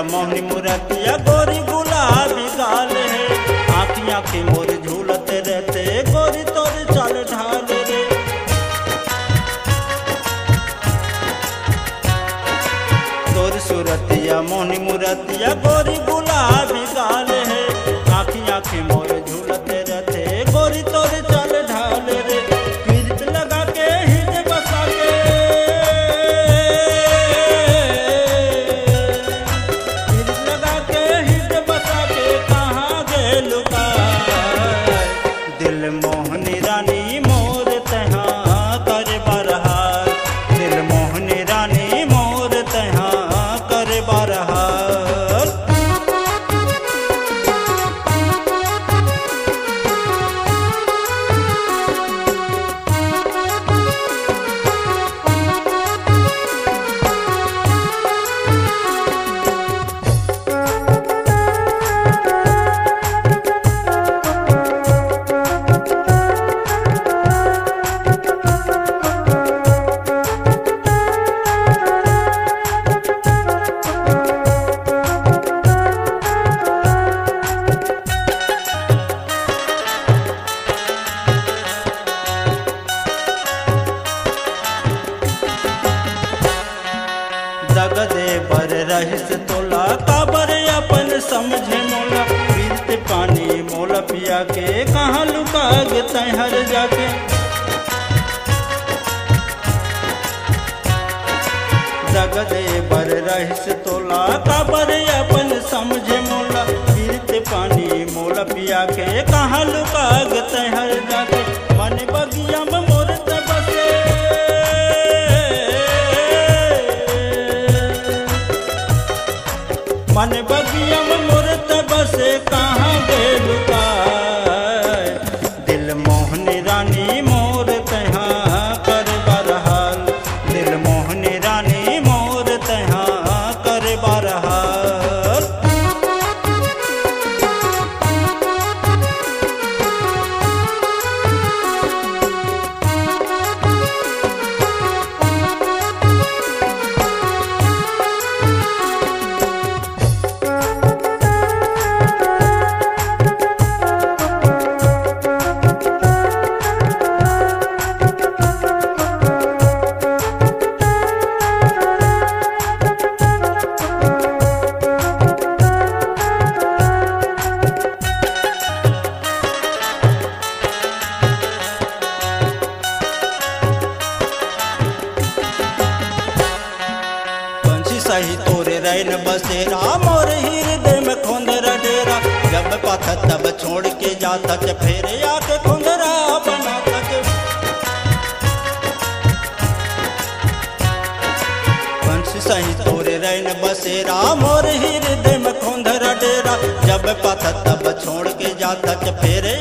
मोहनी मुरतिया गोरी गुलाबी गाल है। आँखी आँखी मोर झूलते रहते गोरी तोर चाल ढाल रे। तोर सूरतिया मोहनी मुरतिया गोरी गुलाबी गाल है। आँखी आँखी मोर झूलते रहते गोरी तोर चाल ढाल रे। पीरत लगा के हिज बसा के दिल मोहनी रानी मोर तहाँ कर बरहार। दिल मोहनी रानी मोर तहाँ कर बरहार। जगदे बर रहिस तोला काबर अपन समझे मोला। पीते पानी मोला पिया के कहाँ लुका गे तैहर जाके। जगदे बर रहिस तोला काबर अपन समझे मोला। पीते पानी मोला पिया के कहाँ लुका गे तैहर जाके। मन बगिया में मोर बसे मन बगिया में मोर बसे कहाँ गे लुकाए। दिल मोहनी रानी मोर तहाँ कर बरहाल। दिल मोहनी रानी मोर तहाँ कर बरहाल। सही तोरे रैन बसेरा मोर हृदय में खोंदरा डेरा। जब पाथा तब छोड़ के जाता के फिर आके खोंदरा बनाता के। वंश सही तोरे रैन बसेरा मोर हृदय में खोंदरा डेरा। जब पाथा तब छोड़ के जाता के फिर